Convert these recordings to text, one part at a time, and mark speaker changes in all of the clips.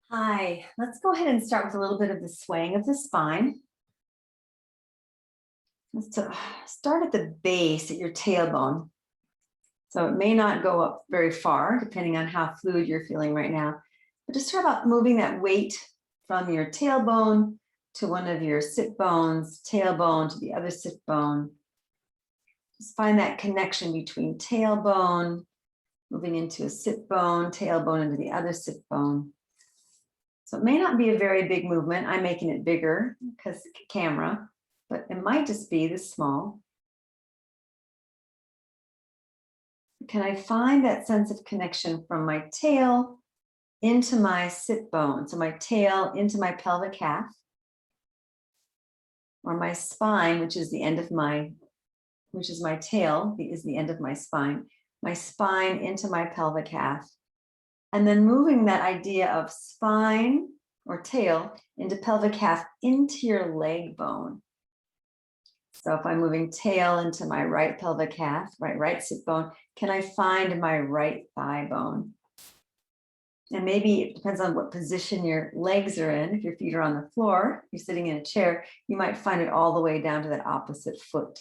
Speaker 1: Hi, let's go ahead and start with a little bit of the swaying of the spine. Start at the base at your tailbone. So it may not go up very far depending on how fluid you're feeling right now, but just start about moving that weight from your tailbone to one of your sit bones, tailbone to the other sit bone. Just find that connection between tailbone, moving into a sit bone, tailbone into the other sit bone. So it may not be a very big movement. I'm making it bigger because camera, but it might just be this small. Can I find that sense of connection from my tail into my sit bone? So my tail into my pelvic half, or my spine, which is the end of my, which is my tail, is the end of my spine into my pelvic half. And then moving that idea of spine or tail into pelvic half into your leg bone. So if I'm moving tail into my right pelvic half, right sit bone, can I find my right thigh bone? And maybe it depends on what position your legs are in. If your feet are on the floor, you're sitting in a chair, you might find it all the way down to that opposite foot.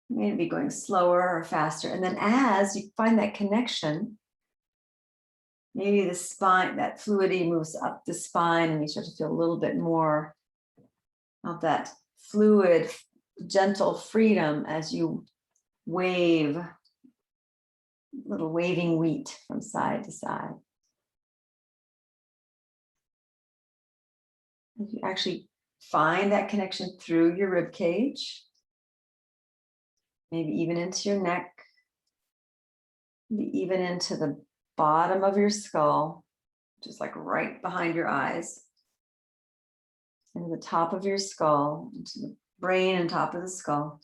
Speaker 1: Maybe going slower or faster. And then as you find that connection, maybe the spine, that fluidity moves up the spine and you start to feel a little bit more of that fluid, gentle freedom as you wave, little waving wheat from side to side. If you actually find that connection through your rib cage, maybe even into your neck, maybe even into the bottom of your skull, just like right behind your eyes, into the top of your skull, into the brain and top of the skull.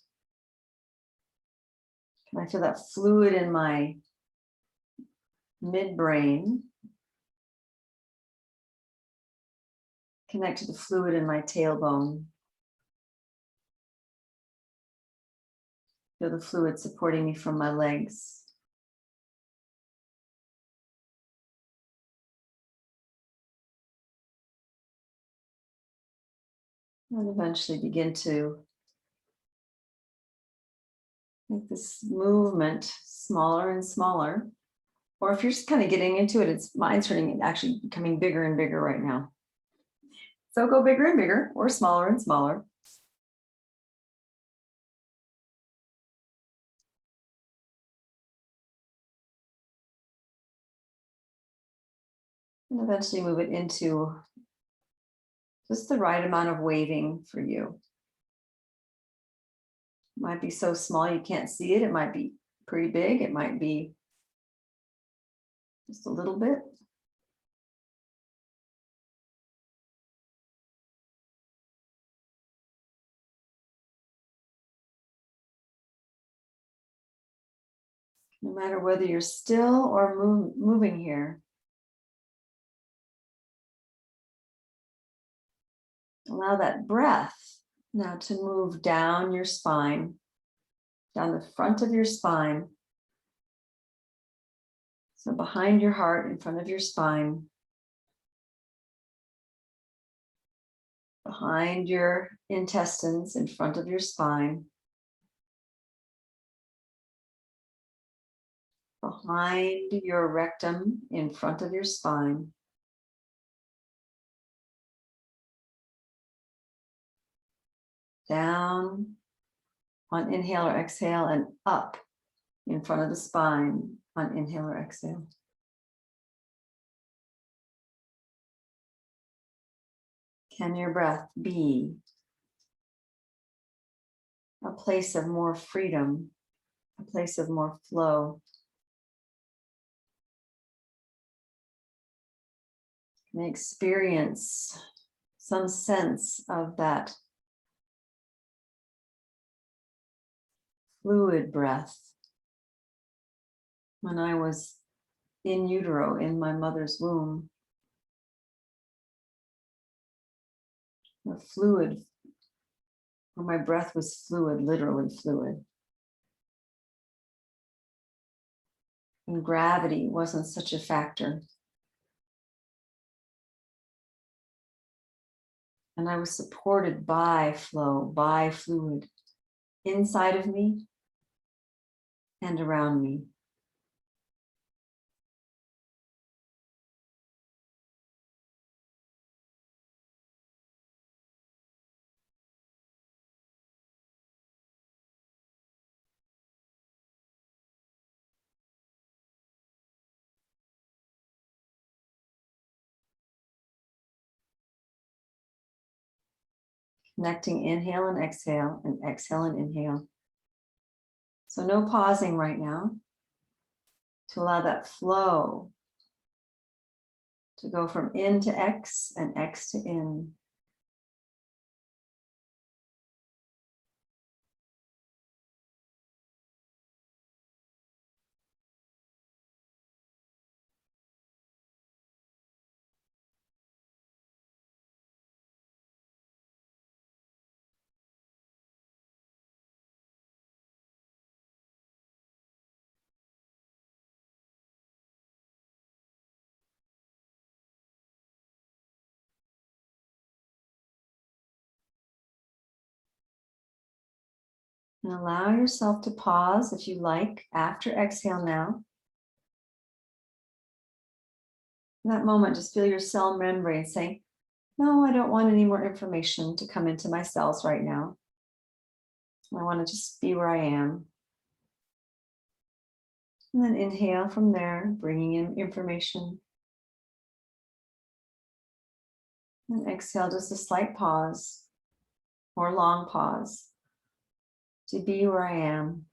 Speaker 1: Can I feel that fluid in my midbrain? Connect to the fluid in my tailbone. Feel the fluid supporting me from my legs. And eventually begin to make this movement smaller and smaller. Or if you're just kind of getting into it, mine's turning, actually becoming bigger and bigger right now. So go bigger and bigger, or smaller and smaller. And eventually move it into just the right amount of waving for you. It might be so small you can't see it. It might be pretty big. It might be just a little bit. No matter whether you're still or moving here. Allow that breath now to move down your spine, down the front of your spine. So behind your heart, in front of your spine, behind your intestines, in front of your spine, behind your rectum, in front of your spine, down on inhale or exhale, and up in front of the spine on inhale or exhale. Can your breath be a place of more freedom, a place of more flow? Can I experience some sense of that fluid breath when I was in utero in my mother's womb? The fluid, or my breath was fluid, literally fluid. And gravity wasn't such a factor. And I was supported by flow, by fluid inside of me and around me. Connecting inhale and exhale and inhale. So no pausing right now to allow that flow to go from in to X and X to in. And allow yourself to pause if you like after exhale now. In that moment, just feel your cell membrane saying, no, I don't want any more information to come into my cells right now. I want to just be where I am. And then inhale from there, bringing in information. And exhale, just a slight pause or long pause to be where I am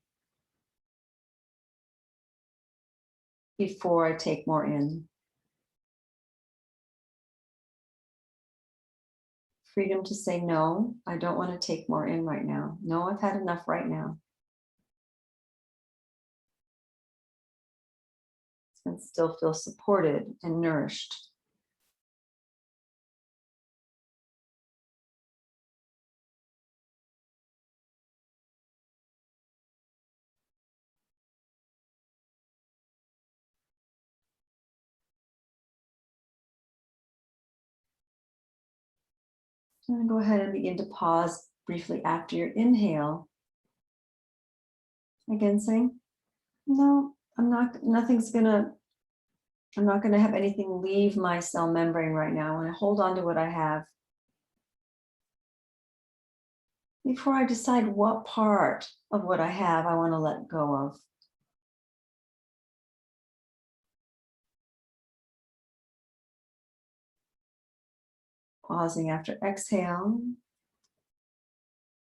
Speaker 1: before I take more in. Freedom to say, no, I don't want to take more in right now. No, I've had enough right now. And still feel supported and nourished. And go ahead and begin to pause briefly after your inhale. Again, saying, no, I'm not gonna have anything leave my cell membrane right now. I want to hold on to what I have before I decide what part of what I have I want to let go of. Pausing after exhale.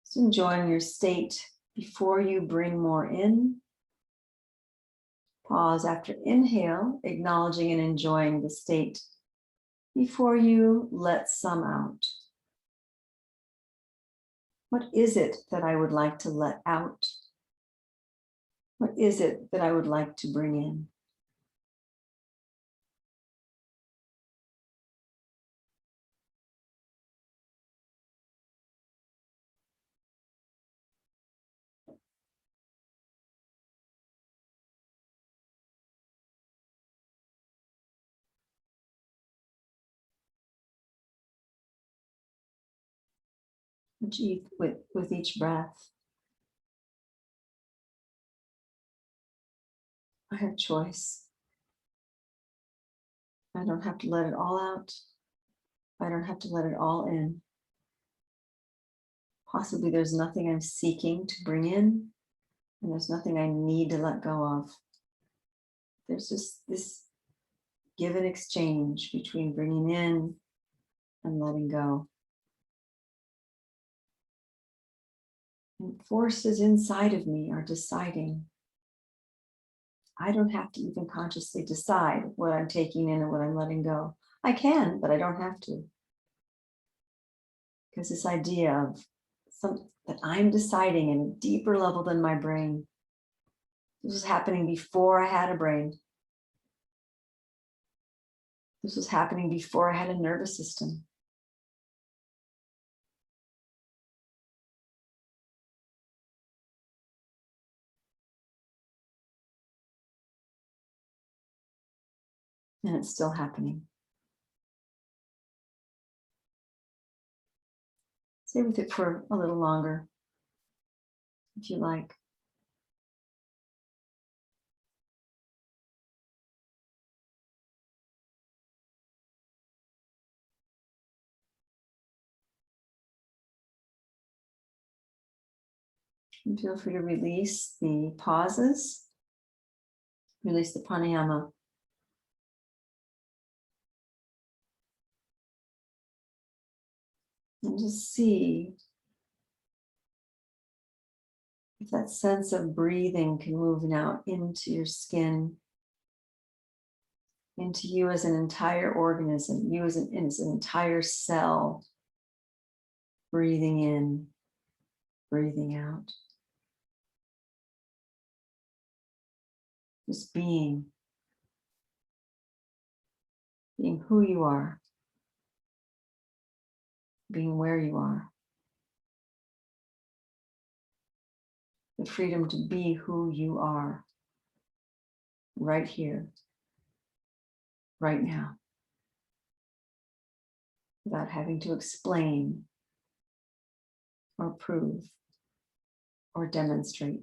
Speaker 1: Just enjoying your state before you bring more in. Pause after inhale, acknowledging and enjoying the state before you let some out. What is it that I would like to let out? What is it that I would like to bring in? With each breath, I have choice. I don't have to let it all out. I don't have to let it all in. Possibly there's nothing I'm seeking to bring in, and there's nothing I need to let go of. There's just this give and exchange between bringing in and letting go. And forces inside of me are deciding. I don't have to even consciously decide what I'm taking in and what I'm letting go. I can, but I don't have to. Because this idea of that I'm deciding in a deeper level than my brain. This was happening before I had a brain. This was happening before I had a nervous system. And it's still happening. Stay with it for a little longer, if you like. And feel free to release the pauses, release the pranayama. And just see if that sense of breathing can move now into your skin, into you as an entire organism, you as an entire cell, breathing in, breathing out. Just being who you are, being where you are. The freedom to be who you are, right here, right now, without having to explain or prove or demonstrate.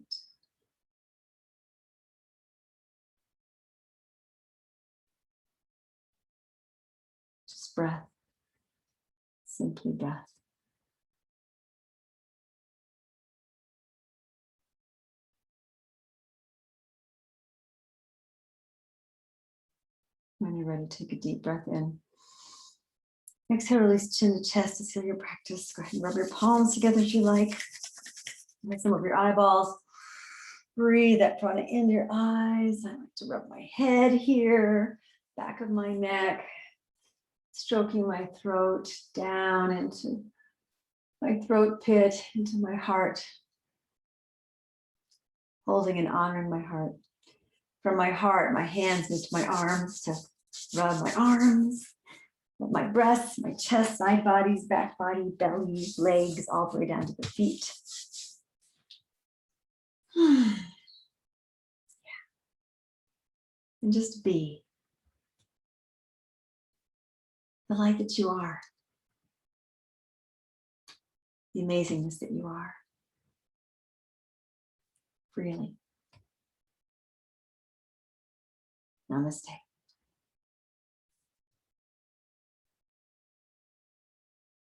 Speaker 1: Just breath, simply breath. When you're ready, take a deep breath in. Exhale, release chin to chest to seal your practice. Go ahead and rub your palms together if you like. Let some of your eyeballs. Breathe that front end of your eyes. I like to rub my head here, back of my neck, stroking my throat down into my throat pit, into my heart, holding and honoring my heart. From my heart, my hands move to my arms to rub my arms, rub my breasts, my chest, side bodies, back body, belly, legs, all the way down to the feet. And just be the light that you are, the amazingness that you are, freely. Namaste.